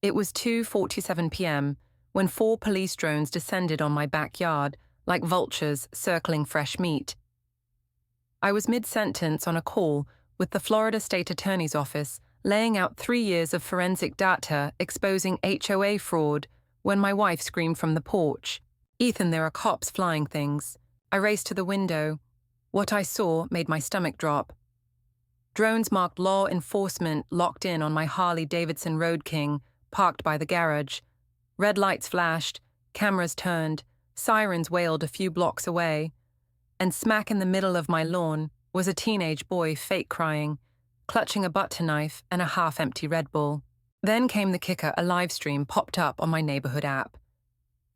It was 2:47 p.m. when 4 police drones descended on my backyard like vultures circling fresh meat. I was mid-sentence on a call with the Florida State Attorney's Office laying out 3 years of forensic data exposing HOA fraud when my wife screamed from the porch, "Ethan, there are cops flying things." I raced to the window. What I saw made my stomach drop. Drones marked law enforcement locked in on my Harley-Davidson Road King, parked by the garage. Red lights flashed, cameras turned, sirens wailed a few blocks away, and smack in the middle of my lawn was a teenage boy fake crying, clutching a butter knife and a half-empty Red Bull. Then came the kicker. A live stream popped up on my neighborhood app.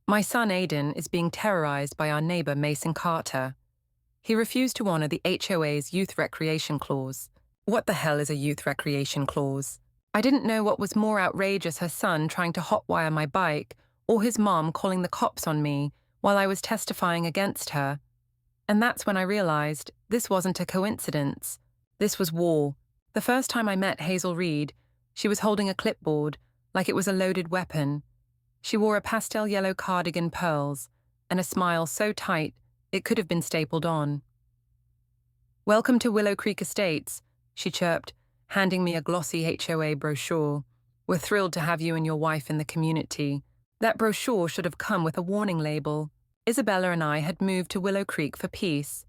My son Aiden is being terrorized by our neighbor Mason Carter. He refused to honor the HOA's youth recreation clause. What the hell is a youth recreation clause? I didn't know what was more outrageous, her son trying to hotwire my bike or his mom calling the cops on me while I was testifying against her. And that's when I realized this wasn't a coincidence. This was war. The first time I met Hazel Reed, she was holding a clipboard like it was a loaded weapon. She wore a pastel yellow cardigan pearls and a smile so tight it could have been stapled on. "Welcome to Willow Creek Estates," she chirped, handing me a glossy HOA brochure. "We're thrilled to have you and your wife in the community." That brochure should have come with a warning label. Isabella and I had moved to Willow Creek for peace.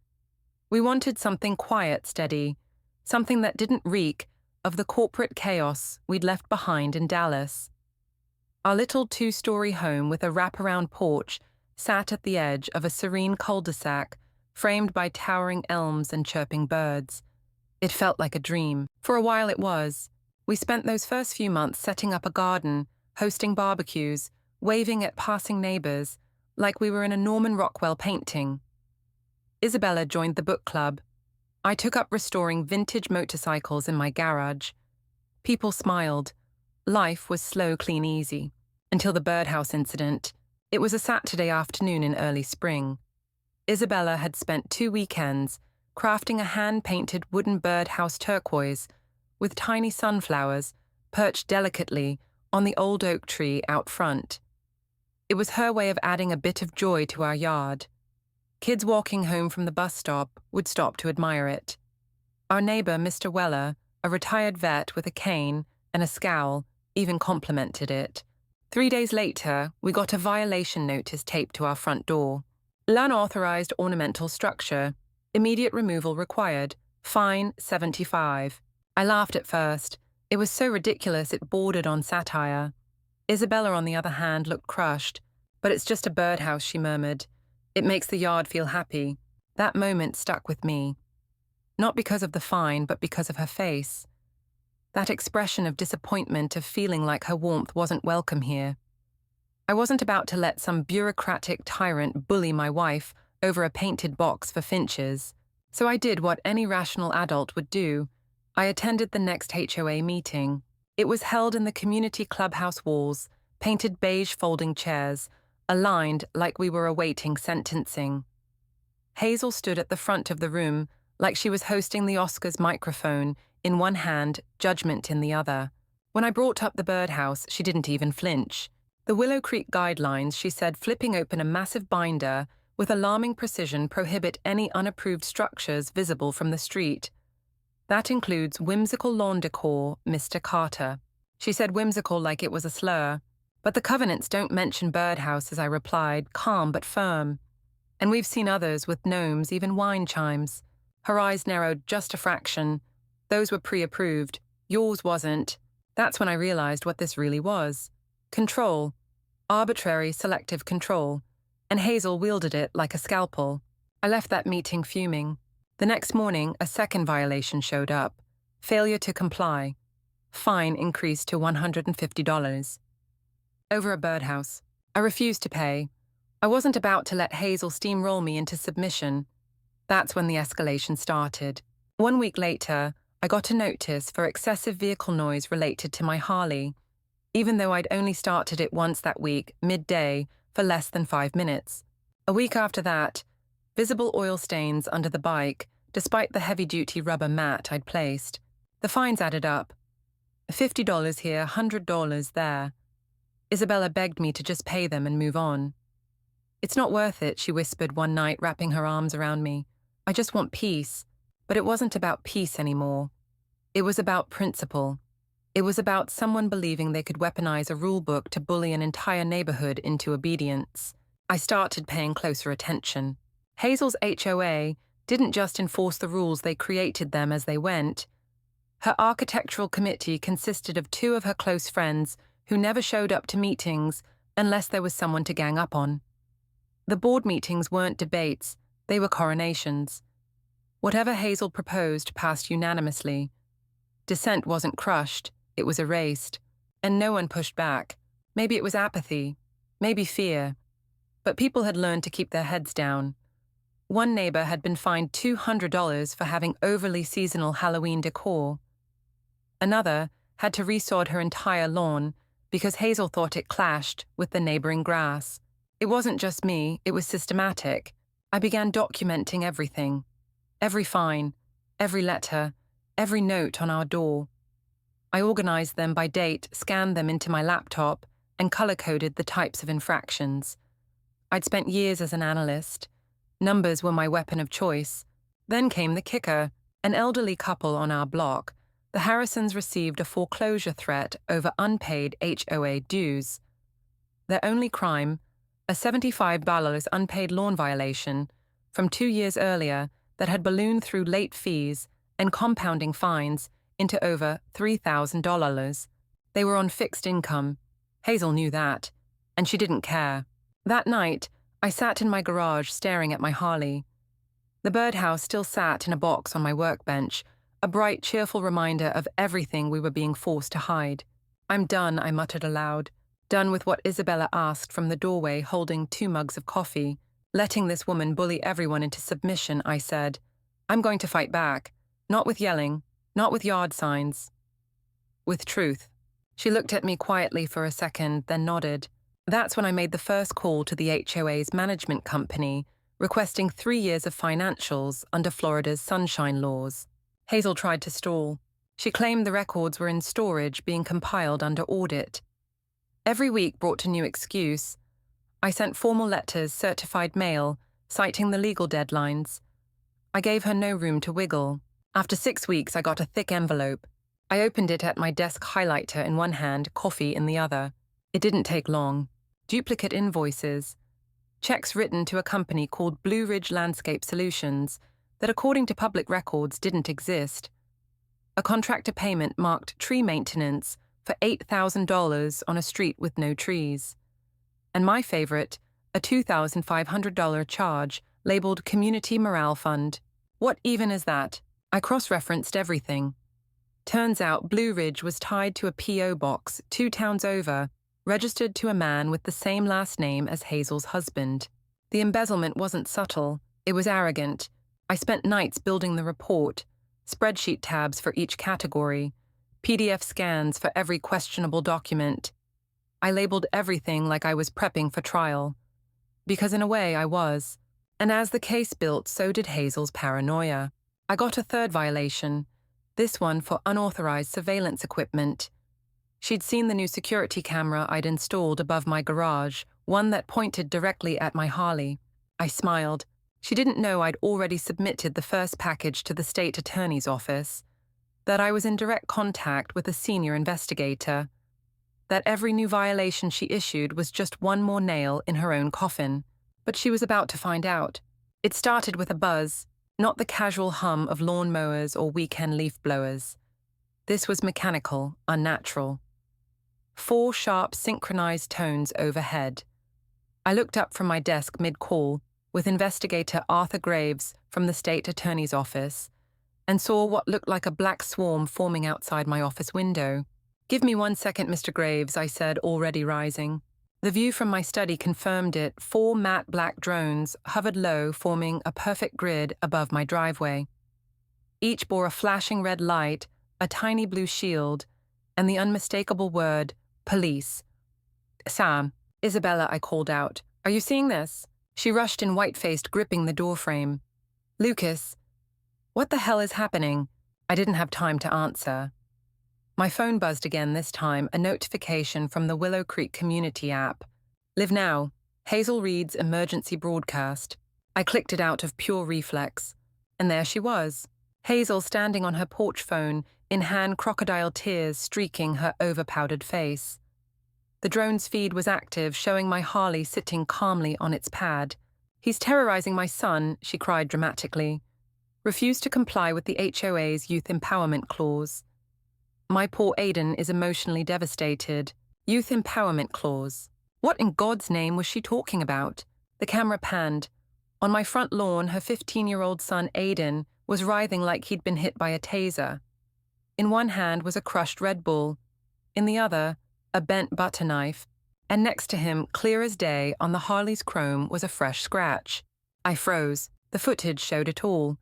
We wanted something quiet, steady, something that didn't reek of the corporate chaos we'd left behind in Dallas. Our little 2-story home with a wraparound porch sat at the edge of a serene cul-de-sac framed by towering elms and chirping birds. It felt like a dream. For a while it was. We spent those first few months setting up a garden, hosting barbecues, waving at passing neighbors, like we were in a Norman Rockwell painting. Isabella joined the book club. I took up restoring vintage motorcycles in my garage. People smiled. Life was slow, clean, easy. Until the birdhouse incident. It was a Saturday afternoon in early spring. Isabella had spent 2 weekends crafting a hand-painted wooden birdhouse turquoise with tiny sunflowers perched delicately on the old oak tree out front. It was her way of adding a bit of joy to our yard. Kids walking home from the bus stop would stop to admire it. Our neighbor, Mr. Weller, a retired vet with a cane and a scowl, even complimented it. 3 days later, we got a violation notice taped to our front door. Unauthorized ornamental structure. Immediate removal required. Fine, $75. I laughed at first. It was so ridiculous it bordered on satire. Isabella, on the other hand, looked crushed. "But it's just a birdhouse," she murmured. "It makes the yard feel happy." That moment stuck with me. Not because of the fine, but because of her face. That expression of disappointment, of feeling like her warmth wasn't welcome here. I wasn't about to let some bureaucratic tyrant bully my wife over a painted box for finches. So I did what any rational adult would do. I attended the next HOA meeting. It was held in the community clubhouse walls, painted beige folding chairs, aligned like we were awaiting sentencing. Hazel stood at the front of the room like she was hosting the Oscars microphone in one hand, judgment in the other. When I brought up the birdhouse, she didn't even flinch. The Willow Creek guidelines, she said, flipping open a massive binder, with alarming precision prohibit any unapproved structures visible from the street. That includes whimsical lawn decor, Mr. Carter. She said whimsical like it was a slur. But the covenants don't mention birdhouses, I replied, calm but firm. And we've seen others with gnomes, even wine chimes. Her eyes narrowed just a fraction. Those were pre-approved. Yours wasn't. That's when I realized what this really was. Control. Arbitrary, selective control. And Hazel wielded it like a scalpel. I left that meeting fuming. The next morning, a second violation showed up. Failure to comply. Fine increased to $150. Over a birdhouse. I refused to pay. I wasn't about to let Hazel steamroll me into submission. That's when the escalation started. 1 week later, I got a notice for excessive vehicle noise related to my Harley, even though I'd only started it once that week, midday, for less than 5 minutes. A week after that, visible oil stains under the bike, despite the heavy-duty rubber mat I'd placed. The fines added up. $50 here, $100 there. Isabella begged me to just pay them and move on. "It's not worth it," she whispered one night, wrapping her arms around me. "I just want peace." But it wasn't about peace anymore. It was about principle. It was about someone believing they could weaponize a rule book to bully an entire neighborhood into obedience. I started paying closer attention. Hazel's HOA didn't just enforce the rules, they created them as they went. Her architectural committee consisted of 2 of her close friends who never showed up to meetings unless there was someone to gang up on. The board meetings weren't debates, they were coronations. Whatever Hazel proposed passed unanimously. Dissent wasn't crushed, it was erased. And no one pushed back. Maybe it was apathy, maybe fear. But people had learned to keep their heads down. One neighbor had been fined $200 for having overly seasonal Halloween decor. Another had to resod her entire lawn because Hazel thought it clashed with the neighboring grass. It wasn't just me, it was systematic. I began documenting everything. Every fine, every letter, every note on our door. I organized them by date, scanned them into my laptop, and color-coded the types of infractions. I'd spent years as an analyst. Numbers were my weapon of choice. Then came the kicker. An elderly couple on our block. The Harrisons received a foreclosure threat over unpaid HOA dues. Their only crime, a $75 unpaid lawn violation from 2 years earlier that had ballooned through late fees and compounding fines into over $3,000. They were on fixed income. Hazel knew that, and she didn't care. That night, I sat in my garage staring at my Harley. The birdhouse still sat in a box on my workbench, a bright, cheerful reminder of everything we were being forced to hide. "I'm done," I muttered aloud. Done with what Isabella asked from the doorway, holding 2 mugs of coffee. Letting this woman bully everyone into submission, I said, "I'm going to fight back. Not with yelling, not with yard signs. With truth." She looked at me quietly for a second, then nodded. That's when I made the first call to the HOA's management company, requesting 3 years of financials under Florida's sunshine laws. Hazel tried to stall. She claimed the records were in storage, being compiled under audit. Every week brought a new excuse. I sent formal letters, certified mail, citing the legal deadlines. I gave her no room to wiggle. After 6 weeks, I got a thick envelope. I opened it at my desk, highlighter in one hand, coffee in the other. It didn't take long. Duplicate invoices. Checks written to a company called Blue Ridge Landscape Solutions that, according to public records, didn't exist. A contractor payment marked tree maintenance for $8,000 on a street with no trees. And my favorite, a $2,500 charge labeled Community Morale Fund. What even is that? I cross-referenced everything. Turns out Blue Ridge was tied to a P.O. box 2 towns over, registered to a man with the same last name as Hazel's husband. The embezzlement wasn't subtle, it was arrogant. I spent nights building the report, spreadsheet tabs for each category, PDF scans for every questionable document. I labeled everything like I was prepping for trial. Because in a way I was. And as the case built, so did Hazel's paranoia. I got a 3rd violation, this one for unauthorized surveillance equipment. She'd seen the new security camera I'd installed above my garage, one that pointed directly at my Harley. I smiled. She didn't know I'd already submitted the first package to the state attorney's office, that I was in direct contact with a senior investigator, that every new violation she issued was just one more nail in her own coffin. But she was about to find out. It started with a buzz, not the casual hum of lawn mowers or weekend leaf blowers. This was mechanical, unnatural. 4 sharp, synchronized tones overhead. I looked up from my desk mid-call with investigator Arthur Graves from the state attorney's office and saw what looked like a black swarm forming outside my office window. "Give me 1 second, Mr. Graves," I said, already rising. The view from my study confirmed it. 4 matte black drones hovered low, forming a perfect grid above my driveway. Each bore a flashing red light, a tiny blue shield, and the unmistakable word, police. "Sam, Isabella," I called out. "Are you seeing this?" She rushed in white-faced, gripping the doorframe. "Lucas, what the hell is happening?" I didn't have time to answer. My phone buzzed again this time, a notification from the Willow Creek Community app. Live now. Hazel Reed's emergency broadcast. I clicked it out of pure reflex. And there she was. Hazel standing on her porch phone, in hand crocodile tears streaking her over-powdered face. The drone's feed was active, showing my Harley sitting calmly on its pad. "He's terrorizing my son," she cried dramatically. "Refused to comply with the HOA's Youth Empowerment Clause. My poor Aiden is emotionally devastated. Youth Empowerment Clause. What in God's name was she talking about?" The camera panned. On my front lawn, her 15-year-old son Aiden was writhing like he'd been hit by a taser. In one hand was a crushed Red Bull, in the other, a bent butter knife, and next to him, clear as day, on the Harley's chrome was a fresh scratch. I froze. The footage showed it all.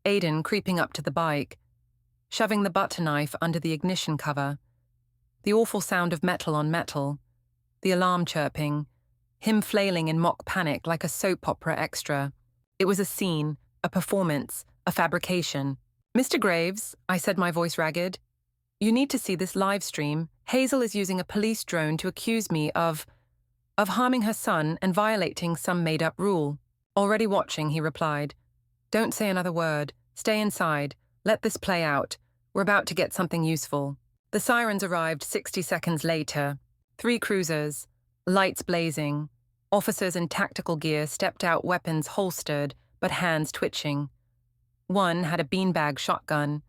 Aiden creeping up to the bike, shoving the butter knife under the ignition cover, the awful sound of metal on metal, the alarm chirping, him flailing in mock panic like a soap opera extra. It was a scene, a performance, a fabrication. "Mr. Graves," I said, my voice ragged, "you need to see this live stream. Hazel is using a police drone to accuse me of harming her son and violating some made-up rule." "Already watching," he replied. "Don't say another word. Stay inside. Let this play out. We're about to get something useful." The sirens arrived 60 seconds later. 3 cruisers, lights blazing. Officers in tactical gear stepped out, weapons holstered, but hands twitching. One had a beanbag shotgun,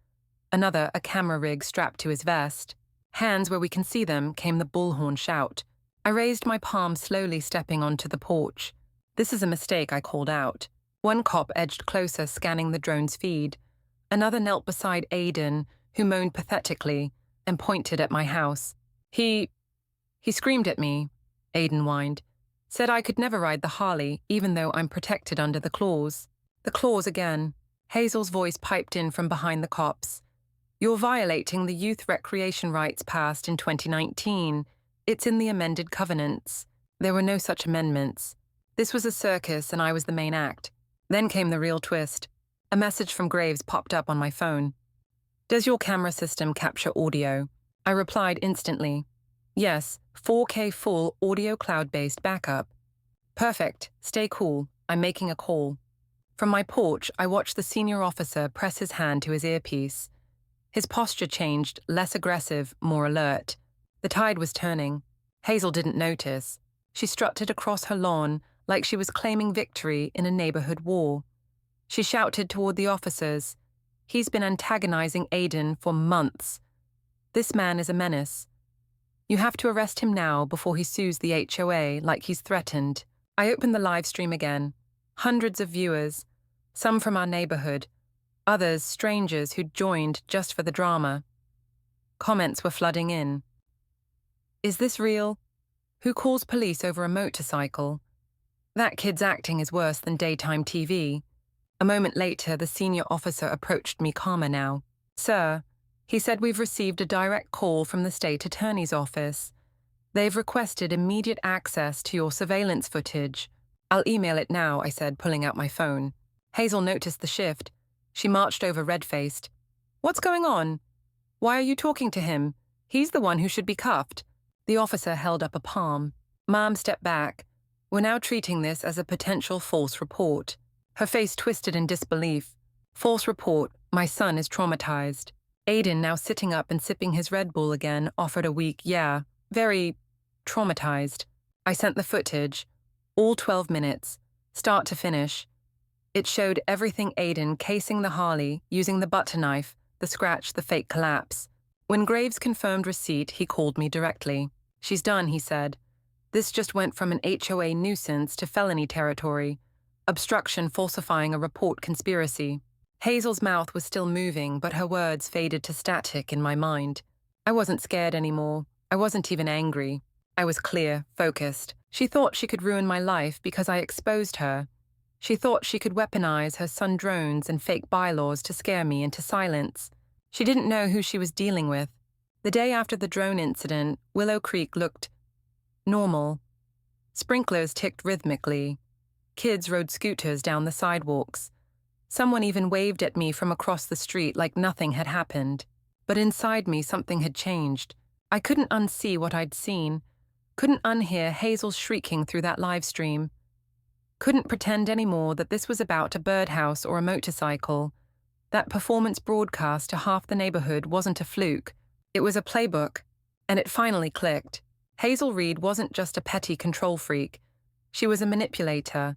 another a camera rig strapped to his vest. Hands where we can see them, came the bullhorn shout. I raised my palm, slowly stepping onto the porch. "This is a mistake," I called out. One cop edged closer, scanning the drone's feed. Another knelt beside Aiden, who moaned pathetically, and pointed at my house. He screamed at me," Aiden whined. "Said I could never ride the Harley, even though I'm protected under the clause." The clause again. Hazel's voice piped in from behind the cops. "You're violating the youth recreation rights passed in 2019. It's in the amended covenants." There were no such amendments. This was a circus and I was the main act. Then came the real twist. A message from Graves popped up on my phone. "Does your camera system capture audio?" I replied instantly. "Yes, 4K full audio cloud-based backup." "Perfect. Stay cool. I'm making a call." From my porch, I watched the senior officer press his hand to his earpiece. His posture changed, less aggressive, more alert. The tide was turning. Hazel didn't notice. She strutted across her lawn like she was claiming victory in a neighborhood war. She shouted toward the officers, "He's been antagonizing Aiden for months. This man is a menace. You have to arrest him now before he sues the HOA like he's threatened." I opened the live stream again. Hundreds of viewers, some from our neighborhood, others strangers who'd joined just for the drama. Comments were flooding in. "Is this real? Who calls police over a motorcycle? That kid's acting is worse than daytime TV." A moment later, the senior officer approached me, calmer now. "Sir," he said, "we've received a direct call from the state attorney's office. They've requested immediate access to your surveillance footage." "I'll email it now," I said, pulling out my phone. Hazel noticed the shift. She marched over red-faced. "What's going on? Why are you talking to him? He's the one who should be cuffed." The officer held up a palm. "Ma'am, step back. We're now treating this as a potential false report." Her face twisted in disbelief. "False report. My son is traumatized." Aiden, now sitting up and sipping his Red Bull again, offered a weak, "Yeah, very traumatized." I sent the footage. All 12 minutes, start to finish. It showed everything: Aiden casing the Harley, using the butter knife, the scratch, the fake collapse. When Graves confirmed receipt, he called me directly. "She's done," he said. "This just went from an HOA nuisance to felony territory. Obstruction, falsifying a report, conspiracy." Hazel's mouth was still moving, but her words faded to static in my mind. I wasn't scared anymore. I wasn't even angry. I was clear, focused. She thought she could ruin my life because I exposed her. She thought she could weaponize her son drones and fake bylaws to scare me into silence. She didn't know who she was dealing with. The day after the drone incident, Willow Creek looked normal. Sprinklers ticked rhythmically. Kids rode scooters down the sidewalks. Someone even waved at me from across the street like nothing had happened. But inside me, something had changed. I couldn't unsee what I'd seen, couldn't unhear Hazel shrieking through that live stream, couldn't pretend anymore that this was about a birdhouse or a motorcycle. That performance broadcast to half the neighborhood wasn't a fluke. It was a playbook, and it finally clicked. Hazel Reed wasn't just a petty control freak. She was a manipulator,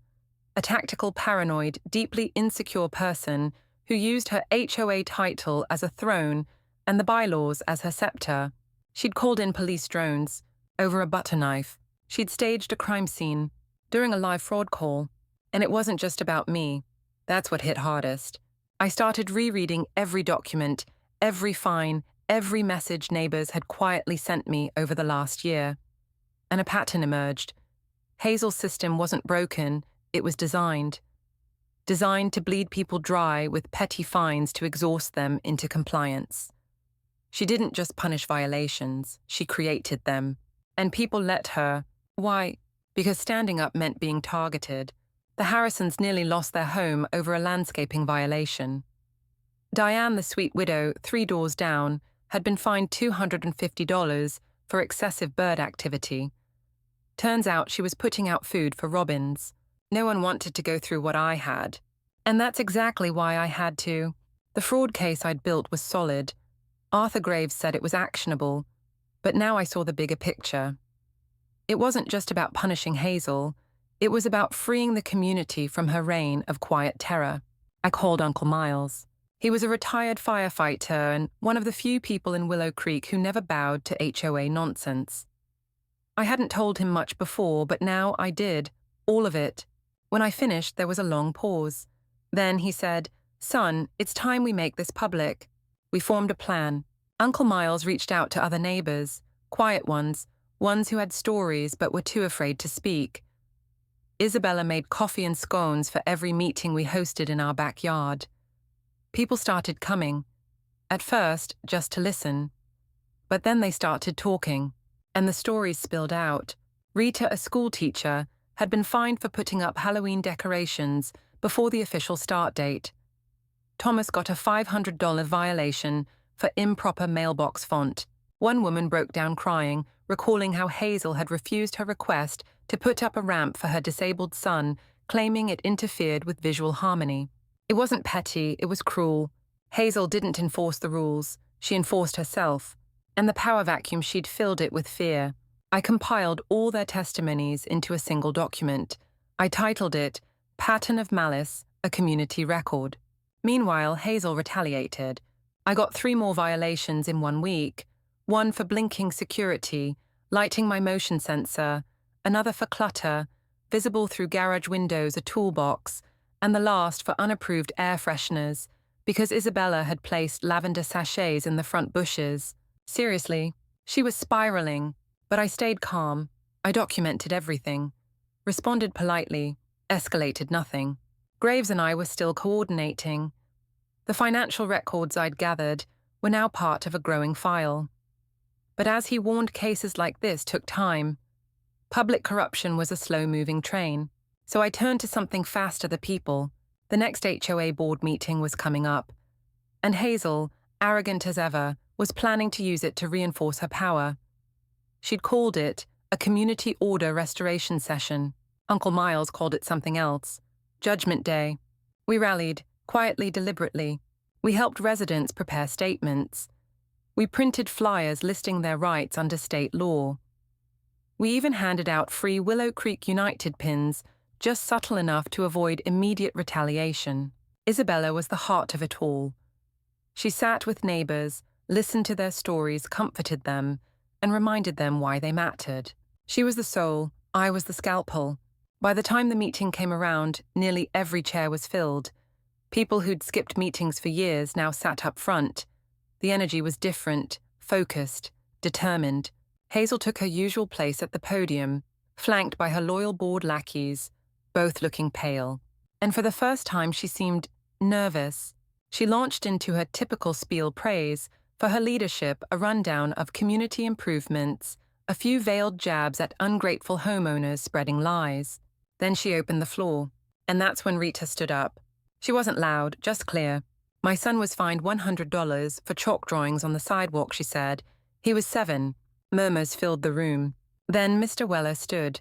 a tactical, paranoid, deeply insecure person who used her HOA title as a throne and the bylaws as her scepter. She'd called in police drones over a butter knife. She'd staged a crime scene during a live fraud call. And it wasn't just about me. That's what hit hardest. I started rereading every document, every fine, every message neighbors had quietly sent me over the last year. And a pattern emerged. Hazel's system wasn't broken, it was designed. Designed to bleed people dry with petty fines to exhaust them into compliance. She didn't just punish violations, she created them. And people let her. Why? Because standing up meant being targeted. The Harrisons nearly lost their home over a landscaping violation. Diane, the sweet widow, 3 doors down, had been fined $250 for excessive bird activity. Turns out she was putting out food for robins. No one wanted to go through what I had. And that's exactly why I had to. The fraud case I'd built was solid. Arthur Graves said it was actionable, but now I saw the bigger picture. It wasn't just about punishing Hazel, it was about freeing the community from her reign of quiet terror. I called Uncle Miles. He was a retired firefighter and one of the few people in Willow Creek who never bowed to HOA nonsense. I hadn't told him much before, but now I did, all of it. When I finished, there was a long pause. Then he said, "Son, it's time we make this public." We formed a plan. Uncle Miles reached out to other neighbors, quiet ones who had stories but were too afraid to speak. Isabella made coffee and scones for every meeting we hosted in our backyard. People started coming. At first, just to listen. But then they started talking, and the stories spilled out. Rita, a school teacher, had been fined for putting up Halloween decorations before the official start date. Thomas got a $500 violation for improper mailbox font. One woman broke down crying, recalling how Hazel had refused her request to put up a ramp for her disabled son, claiming it interfered with visual harmony. It wasn't petty, it was cruel. Hazel didn't enforce the rules, she enforced herself, and the power vacuum she'd filled it with fear. I compiled all their testimonies into a single document. I titled it, Pattern of Malice, a Community Record. Meanwhile, Hazel retaliated. I got 3 more violations in 1 week, one for blinking security, lighting my motion sensor, another for clutter, visible through garage windows, a toolbox, and the last for unapproved air fresheners, because Isabella had placed lavender sachets in the front bushes. Seriously, she was spiraling, but I stayed calm. I documented everything, responded politely, escalated nothing. Graves and I were still coordinating. The financial records I'd gathered were now part of a growing file. But as he warned, cases like this took time. Public corruption was a slow-moving train, so I turned to something faster: the people. The next HOA board meeting was coming up, and Hazel, arrogant as ever, was planning to use it to reinforce her power. She'd called it a community order restoration session. Uncle Miles called it something else. Judgment Day. We rallied, quietly, deliberately. We helped residents prepare statements. We printed flyers listing their rights under state law. We even handed out free Willow Creek United pins, just subtle enough to avoid immediate retaliation. Isabella was the heart of it all. She sat with neighbors, listened to their stories, comforted them, and reminded them why they mattered. She was the soul, I was the scalpel. By the time the meeting came around, nearly every chair was filled. People who'd skipped meetings for years now sat up front. The energy was different, focused, determined. Hazel took her usual place at the podium, flanked by her loyal board lackeys, both looking pale. And for the first time she seemed nervous. She launched into her typical spiel praise for her leadership, a rundown of community improvements, a few veiled jabs at ungrateful homeowners spreading lies. Then she opened the floor, and that's when Rita stood up. She wasn't loud, just clear. My son was fined $100 for chalk drawings on the sidewalk, she said. He was 7. Murmurs filled the room. Then Mr. Weller stood.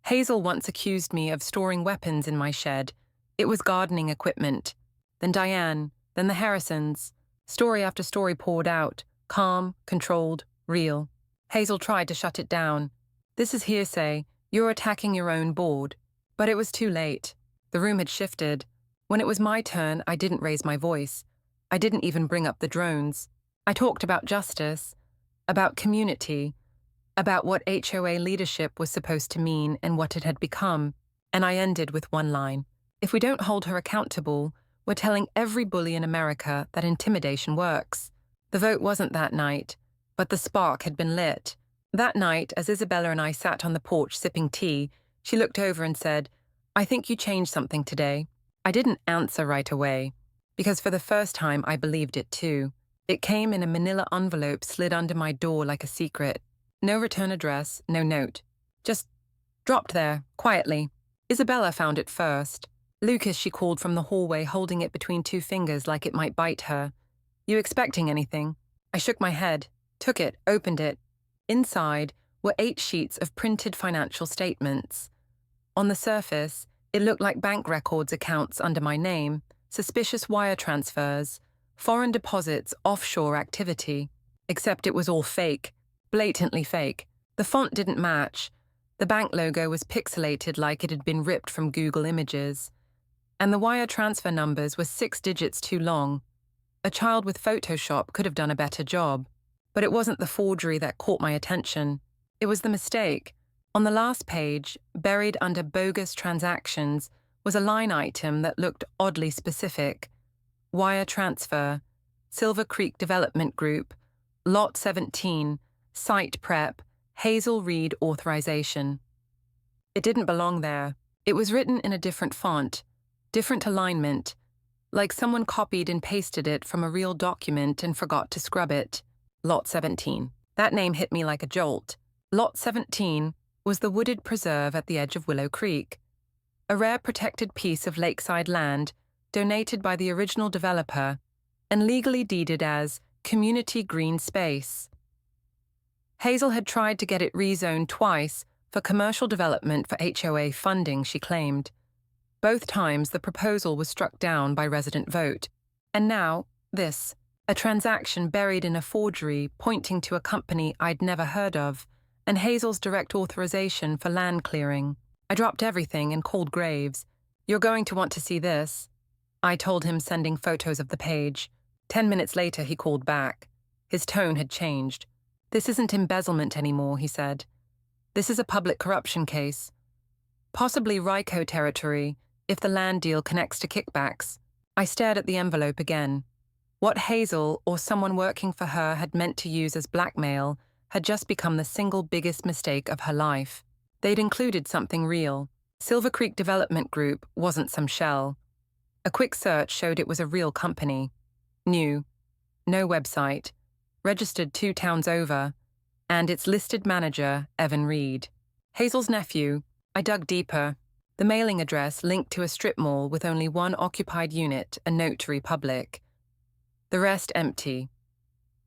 Hazel once accused me of storing weapons in my shed. It was gardening equipment. Then Diane, then the Harrisons. Story after story poured out, calm, controlled, real. Hazel tried to shut it down. This is hearsay. You're attacking your own board. But it was too late. The room had shifted. When it was my turn, I didn't raise my voice. I didn't even bring up the drones. I talked about justice, about community, about what HOA leadership was supposed to mean and what it had become. And I ended with one line. If we don't hold her accountable, we're telling every bully in America that intimidation works. The vote wasn't that night, but the spark had been lit. That night, as Isabella and I sat on the porch sipping tea, she looked over and said, "I think you changed something today." I didn't answer right away, because for the first time I believed it too. It came in a manila envelope slid under my door like a secret. No return address, no note. Just dropped there, quietly. Isabella found it first. Lucas, she called from the hallway, holding it between 2 fingers like it might bite her. "You expecting anything?" I shook my head, took it, opened it. Inside were 8 sheets of printed financial statements. On the surface, it looked like bank records accounts under my name, suspicious wire transfers, foreign deposits, offshore activity. Except it was all fake, blatantly fake. The font didn't match. The bank logo was pixelated like it had been ripped from Google Images. And the wire transfer numbers were 6 digits too long. A child with Photoshop could have done a better job. But it wasn't the forgery that caught my attention. It was the mistake. On the last page, buried under bogus transactions, was a line item that looked oddly specific. Wire transfer, Silver Creek Development Group, Lot 17, Site Prep, Hazel Reed Authorization. It didn't belong there. It was written in a different font, different alignment, like someone copied and pasted it from a real document and forgot to scrub it. Lot 17. That name hit me like a jolt. Lot 17 was the wooded preserve at the edge of Willow Creek, a rare protected piece of lakeside land donated by the original developer and legally deeded as community green space. Hazel had tried to get it rezoned twice for commercial development for HOA funding, she claimed. Both times the proposal was struck down by resident vote. And now, this, a transaction buried in a forgery pointing to a company I'd never heard of, and Hazel's direct authorization for land clearing. I dropped everything and called Graves. "You're going to want to see this," I told him, sending photos of the page. 10 minutes later, he called back. His tone had changed. "This isn't embezzlement anymore," he said. "This is a public corruption case. Possibly RICO territory, if the land deal connects to kickbacks." I stared at the envelope again. What Hazel or someone working for her had meant to use as blackmail had just become the single biggest mistake of her life. They'd included something real. Silver Creek Development Group wasn't some shell. A quick search showed it was a real company. New. No website. Registered 2 towns over. And its listed manager, Evan Reed. Hazel's nephew. I dug deeper. The mailing address linked to a strip mall with only 1 occupied unit, a notary public. The rest empty.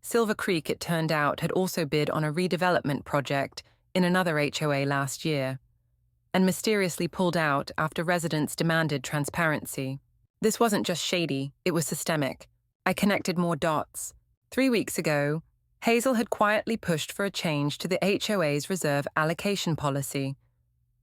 Silver Creek, it turned out, had also bid on a redevelopment project in another HOA last year, and mysteriously pulled out after residents demanded transparency. This wasn't just shady, it was systemic. I connected more dots. 3 weeks ago, Hazel had quietly pushed for a change to the HOA's reserve allocation policy.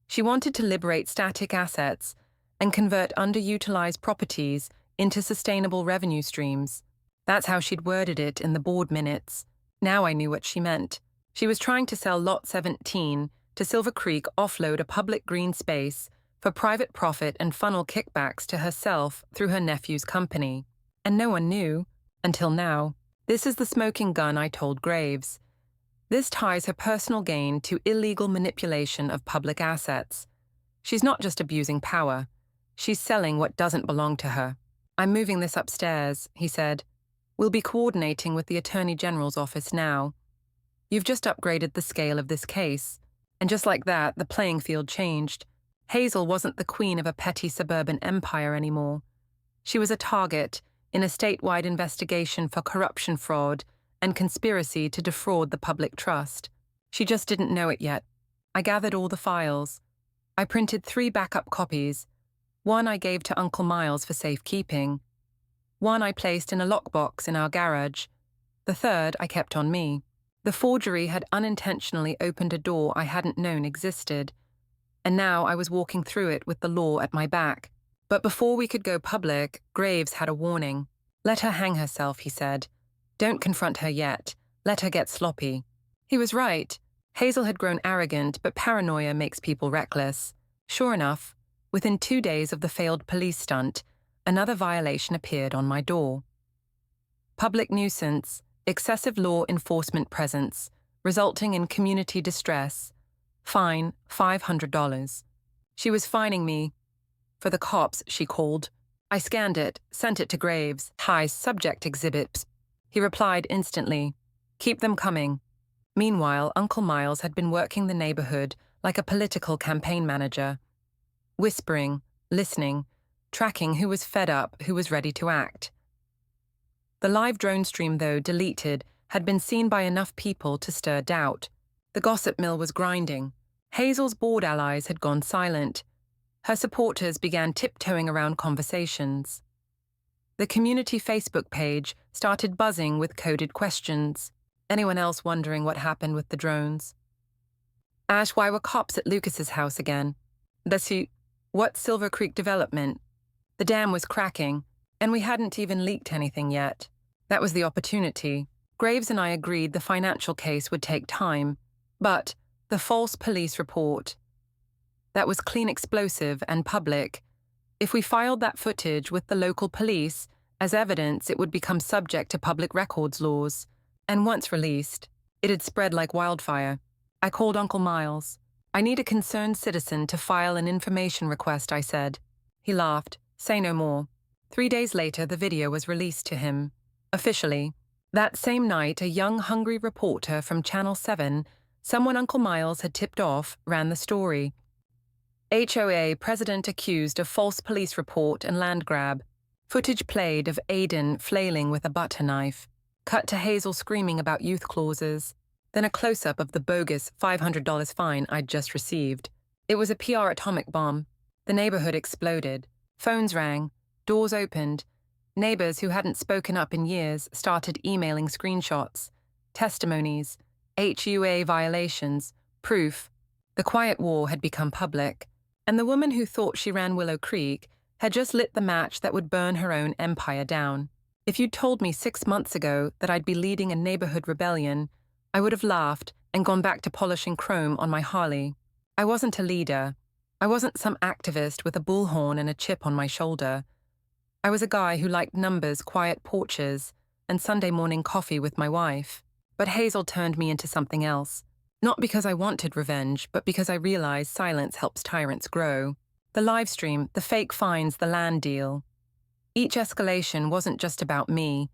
She wanted to liberate static assets and convert underutilized properties into sustainable revenue streams. That's how she'd worded it in the board minutes. Now I knew what she meant. She was trying to sell Lot 17 to Silver Creek, offload a public green space for private profit and funnel kickbacks to herself through her nephew's company. And no one knew, until now. This is the smoking gun, I told Graves. This ties her personal gain to illegal manipulation of public assets. She's not just abusing power. She's selling what doesn't belong to her. "I'm moving this upstairs," he said. "We'll be coordinating with the Attorney General's office now. You've just upgraded the scale of this case." And just like that, the playing field changed. Hazel wasn't the queen of a petty suburban empire anymore. She was a target, in a statewide investigation for corruption fraud and conspiracy to defraud the public trust. She just didn't know it yet. I gathered all the files. I printed 3 backup copies. One I gave to Uncle Miles for safekeeping. One I placed in a lockbox in our garage. The third I kept on me. The forgery had unintentionally opened a door I hadn't known existed, and now I was walking through it with the law at my back. But before we could go public, Graves had a warning. "Let her hang herself," he said. "Don't confront her yet. Let her get sloppy." He was right. Hazel had grown arrogant, but paranoia makes people reckless. Sure enough, within 2 days of the failed police stunt, another violation appeared on my door. Public nuisance, excessive law enforcement presence, resulting in community distress. Fine, $500. She was fining me. For the cops, she called. I scanned it, sent it to Graves. "High subject exhibits." He replied instantly. "Keep them coming." Meanwhile, Uncle Miles had been working the neighborhood like a political campaign manager. Whispering, listening, tracking who was fed up, who was ready to act. The live drone stream, though deleted, had been seen by enough people to stir doubt. The gossip mill was grinding. Hazel's board allies had gone silent. Her supporters began tiptoeing around conversations. The community Facebook page started buzzing with coded questions. Anyone else wondering what happened with the drones? "Ash, why were cops at Lucas's house again?" What Silver Creek development? The dam was cracking, and we hadn't even leaked anything yet. That was the opportunity. Graves and I agreed the financial case would take time, but the false police report. That was clean explosive and public. If we filed that footage with the local police as evidence, it would become subject to public records laws. And once released, it'd spread like wildfire. I called Uncle Miles. "I need a concerned citizen to file an information request," I said. He laughed. "Say no more." 3 days later, the video was released to him. Officially. That same night, a young, hungry reporter from Channel 7, someone Uncle Miles had tipped off, ran the story. HOA president accused of false police report and land grab. Footage played of Aiden flailing with a butter knife. Cut to Hazel screaming about youth clauses. Then a close-up of the bogus $500 fine I'd just received. It was a PR atomic bomb. The neighborhood exploded. Phones rang. Doors opened. Neighbors who hadn't spoken up in years started emailing screenshots, testimonies, HOA violations, proof. The quiet war had become public, and the woman who thought she ran Willow Creek had just lit the match that would burn her own empire down. If you'd told me 6 months ago that I'd be leading a neighborhood rebellion, I would have laughed and gone back to polishing chrome on my Harley. I wasn't a leader. I wasn't some activist with a bullhorn and a chip on my shoulder. I was a guy who liked numbers, quiet porches, and Sunday morning coffee with my wife. But Hazel turned me into something else. Not because I wanted revenge, but because I realized silence helps tyrants grow. The live stream, the fake fines, the land deal. Each escalation wasn't just about me.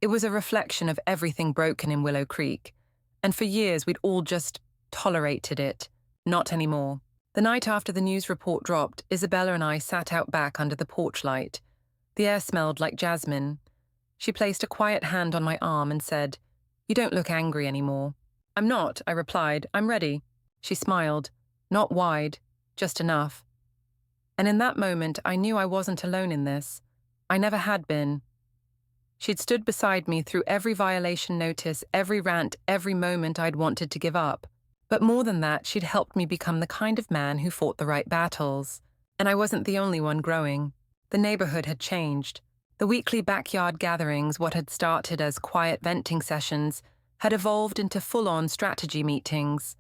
It was a reflection of everything broken in Willow Creek. And for years, we'd all just tolerated it. Not anymore. The night after the news report dropped, Isabella and I sat out back under the porch light. The air smelled like jasmine. She placed a quiet hand on my arm and said, "You don't look angry anymore." "I'm not," I replied. "I'm ready." She smiled. Not wide, just enough. And in that moment, I knew I wasn't alone in this. I never had been. She'd stood beside me through every violation notice, every rant, every moment I'd wanted to give up. But more than that, she'd helped me become the kind of man who fought the right battles. And I wasn't the only one growing. The neighborhood had changed. The weekly backyard gatherings, what had started as quiet venting sessions, had evolved into full-on strategy meetings.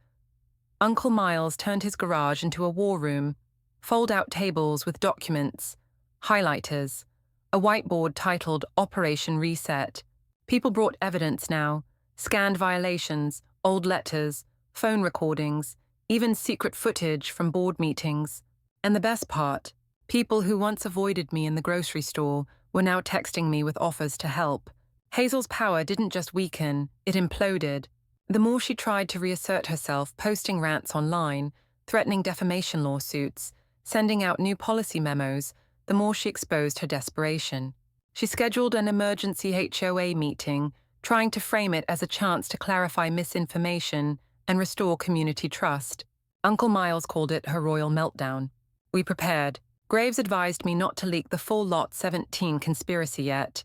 Uncle Miles turned his garage into a war room, fold-out tables with documents, highlighters, a whiteboard titled Operation Reset. People brought evidence now, scanned violations, old letters, phone recordings, even secret footage from board meetings. And the best part, people who once avoided me in the grocery store were now texting me with offers to help. Hazel's power didn't just weaken, it imploded. The more she tried to reassert herself, posting rants online, threatening defamation lawsuits, sending out new policy memos, the more she exposed her desperation. She scheduled an emergency HOA meeting, trying to frame it as a chance to clarify misinformation and restore community trust. Uncle Miles called it her royal meltdown. We prepared. Graves advised me not to leak the full Lot 17 conspiracy yet.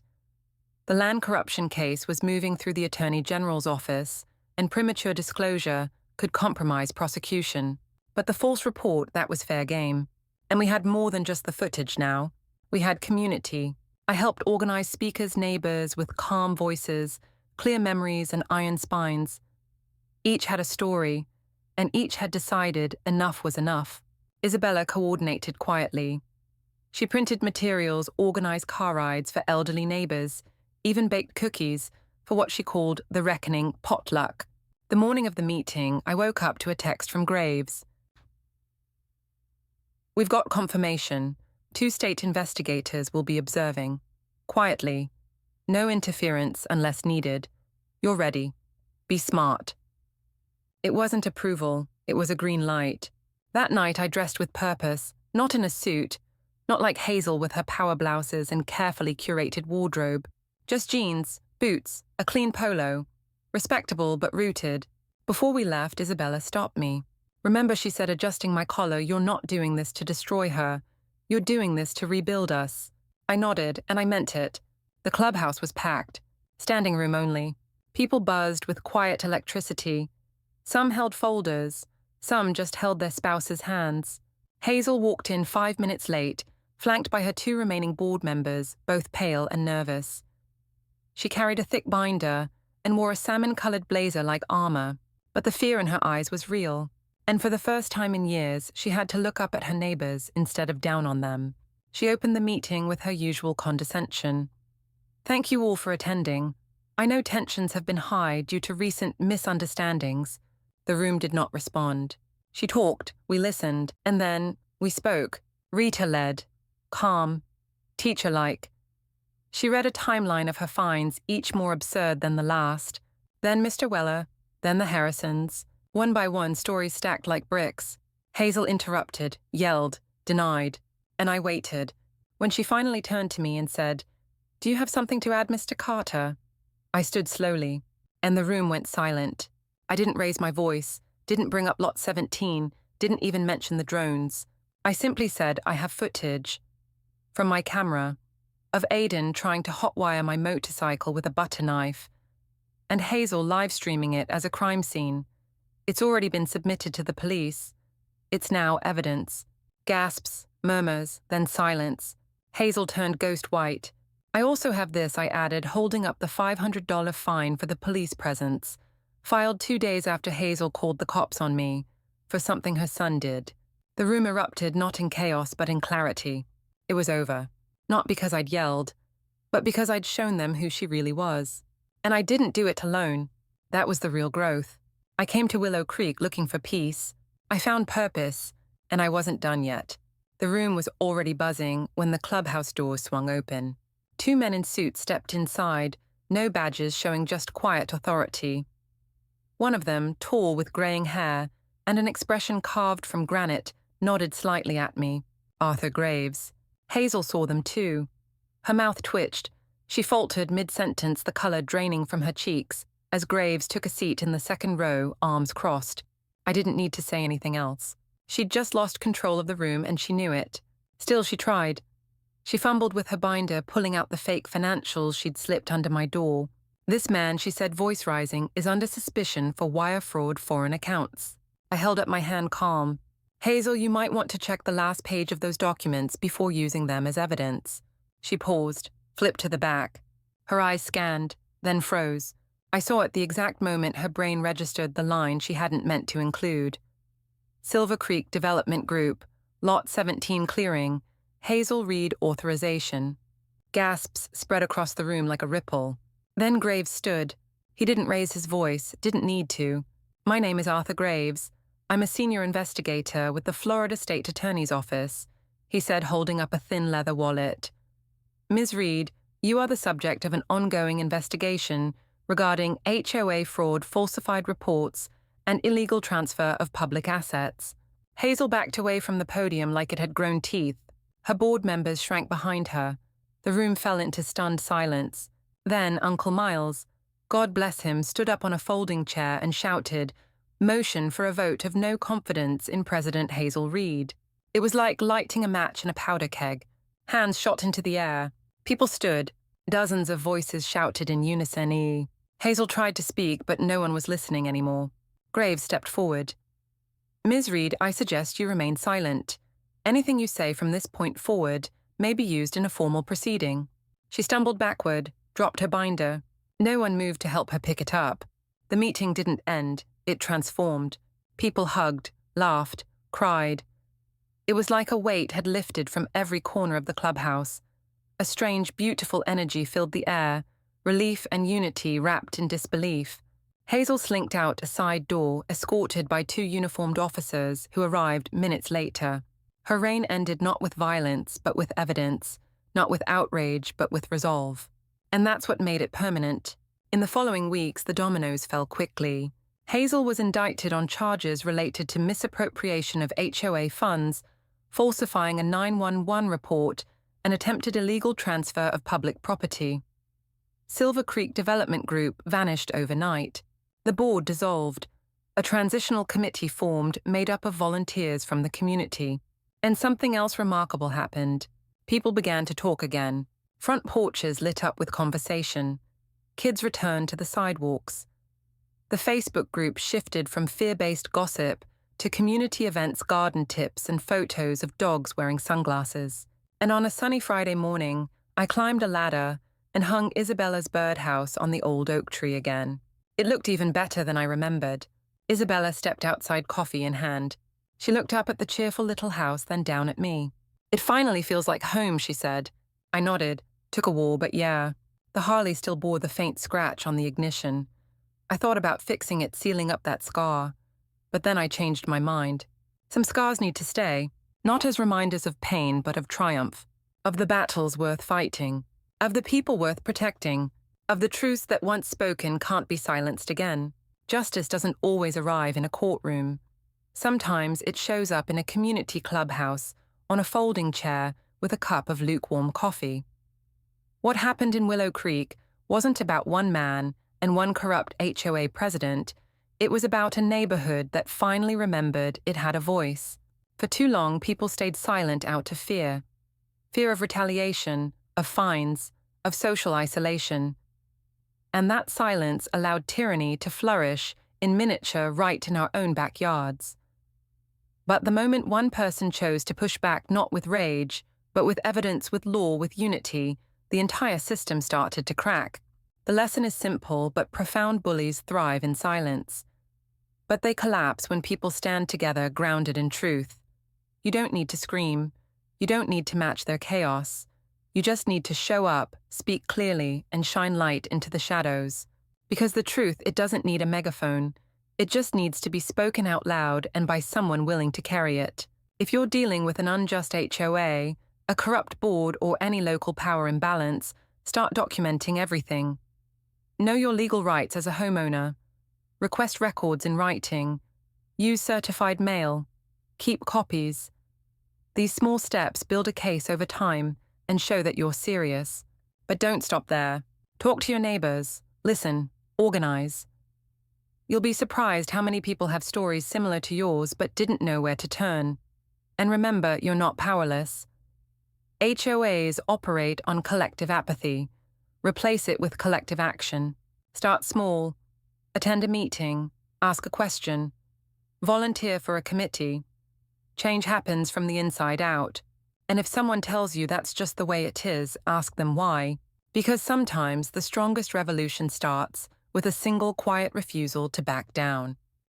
The land corruption case was moving through the Attorney General's office, and premature disclosure could compromise prosecution. But the false report, that was fair game. And we had more than just the footage now. We had community. I helped organize speakers' neighbors with calm voices, clear memories, and iron spines. Each had a story, and each had decided enough was enough. Isabella coordinated quietly. She printed materials, organized car rides for elderly neighbors, even baked cookies for what she called the reckoning potluck. The morning of the meeting, I woke up to a text from Graves. "We've got confirmation. 2 state investigators will be observing. Quietly. No interference unless needed. You're ready. Be smart." It wasn't approval, it was a green light. That night I dressed with purpose, not in a suit, not like Hazel with her power blouses and carefully curated wardrobe. Just jeans, boots, a clean polo. Respectable but rooted. Before we left, Isabella stopped me. "Remember," she said, adjusting my collar, "you're not doing this to destroy her. You're doing this to rebuild us." I nodded, and I meant it. The clubhouse was packed. Standing room only. People buzzed with quiet electricity. Some held folders. Some just held their spouses' hands. Hazel walked in 5 minutes late, flanked by her 2 remaining board members, both pale and nervous. She carried a thick binder and wore a salmon-colored blazer like armor, but the fear in her eyes was real. And for the first time in years, she had to look up at her neighbors instead of down on them. She opened the meeting with her usual condescension. "Thank you all for attending. I know tensions have been high due to recent misunderstandings." The room did not respond. She talked, we listened, and then we spoke. Rita-led, calm, teacher-like. She read a timeline of her finds, each more absurd than the last. Then Mr. Weller, then the Harrisons. One by one, stories stacked like bricks. Hazel interrupted, yelled, denied, and I waited. When she finally turned to me and said, "Do you have something to add, Mr. Carter?" I stood slowly, and the room went silent. I didn't raise my voice, didn't bring up Lot 17, didn't even mention the drones. I simply said, "I have footage from my camera of Aiden trying to hotwire my motorcycle with a butter knife, and Hazel live-streaming it as a crime scene. It's already been submitted to the police. It's now evidence." Gasps, murmurs, then silence. Hazel turned ghost white. "I also have this," I added, holding up the $500 fine for the police presence, filed 2 days after Hazel called the cops on me, for something her son did. The room erupted not in chaos but in clarity. It was over. Not because I'd yelled, but because I'd shown them who she really was. And I didn't do it alone. That was the real growth. I came to Willow Creek looking for peace. I found purpose, and I wasn't done yet. The room was already buzzing when the clubhouse doors swung open. 2 men in suits stepped inside, no badges showing just quiet authority. One of them, tall with graying hair and an expression carved from granite, nodded slightly at me. Arthur Graves. Hazel saw them too. Her mouth twitched. She faltered mid-sentence, the color draining from her cheeks, as Graves took a seat in the second row, arms crossed. I didn't need to say anything else. She'd just lost control of the room and she knew it. Still, she tried. She fumbled with her binder, pulling out the fake financials she'd slipped under my door. "This man," she said, voice rising, "is under suspicion for wire fraud foreign accounts." I held up my hand calm. "Hazel, you might want to check the last page of those documents before using them as evidence." She paused, flipped to the back. Her eyes scanned, then froze. I saw at the exact moment her brain registered the line she hadn't meant to include. Silver Creek Development Group, Lot 17 clearing, Hazel Reed authorization. Gasps spread across the room like a ripple. Then Graves stood. He didn't raise his voice, didn't need to. "My name is Arthur Graves. I'm a senior investigator with the Florida State Attorney's Office," he said, holding up a thin leather wallet. "Ms. Reed, you are the subject of an ongoing investigation regarding HOA fraud, falsified reports, and illegal transfer of public assets." Hazel backed away from the podium like it had grown teeth. Her board members shrank behind her. The room fell into stunned silence. Then Uncle Miles, God bless him, stood up on a folding chair and shouted, "Motion for a vote of no confidence in President Hazel Reid." It was like lighting a match in a powder keg. Hands shot into the air. People stood. Dozens of voices shouted in unison. Hazel tried to speak, but no one was listening anymore. Graves stepped forward. "Ms. Reid, I suggest you remain silent. Anything you say from this point forward may be used in a formal proceeding." She stumbled backward, dropped her binder. No one moved to help her pick it up. The meeting didn't end. It transformed. People hugged, laughed, cried. It was like a weight had lifted from every corner of the clubhouse. A strange, beautiful energy filled the air, relief and unity wrapped in disbelief. Hazel slinked out a side door, escorted by 2 uniformed officers who arrived minutes later. Her reign ended not with violence, but with evidence, not with outrage, but with resolve. And that's what made it permanent. In the following weeks, the dominoes fell quickly. Hazel was indicted on charges related to misappropriation of HOA funds, falsifying a 911 report, and attempted illegal transfer of public property. Silver Creek Development Group vanished overnight. The board dissolved. A transitional committee formed made up of volunteers from the community. And something else remarkable happened. People began to talk again. Front porches lit up with conversation. Kids returned to the sidewalks. The Facebook group shifted from fear-based gossip to community events, garden tips, and photos of dogs wearing sunglasses. And on a sunny Friday morning, I climbed a ladder and hung Isabella's birdhouse on the old oak tree again. It looked even better than I remembered. Isabella stepped outside, coffee in hand. She looked up at the cheerful little house, then down at me. "It finally feels like home," she said. I nodded. Took a while, but yeah. The Harley still bore the faint scratch on the ignition. I thought about fixing it, sealing up that scar. But then I changed my mind. Some scars need to stay, not as reminders of pain, but of triumph, of the battles worth fighting, of the people worth protecting, of the truths that once spoken can't be silenced again. Justice doesn't always arrive in a courtroom. Sometimes it shows up in a community clubhouse, on a folding chair with a cup of lukewarm coffee. What happened in Willow Creek wasn't about one man and one corrupt HOA president. It was about a neighborhood that finally remembered it had a voice. For too long, people stayed silent out of fear. Fear of retaliation, of fines, of social isolation. And that silence allowed tyranny to flourish in miniature right in our own backyards. But the moment one person chose to push back not with rage, but with evidence, with law, with unity, the entire system started to crack. The lesson is simple, but profound bullies thrive in silence. But they collapse when people stand together, grounded in truth. You don't need to scream. You don't need to match their chaos. You just need to show up, speak clearly, and shine light into the shadows. Because the truth, it doesn't need a megaphone. It just needs to be spoken out loud and by someone willing to carry it. If you're dealing with an unjust HOA, a corrupt board, or any local power imbalance, start documenting everything. Know your legal rights as a homeowner. Request records in writing. Use certified mail. Keep copies. These small steps build a case over time and show that you're serious. But don't stop there. Talk to your neighbors. Listen. Organize. You'll be surprised how many people have stories similar to yours but didn't know where to turn. And remember, you're not powerless. HOAs operate on collective apathy. Replace it with collective action. Start small. Attend a meeting. Ask a question. Volunteer for a committee. Change happens from the inside out. And if someone tells you that's just the way it is, ask them why. Because sometimes the strongest revolution starts with a single quiet refusal to back down.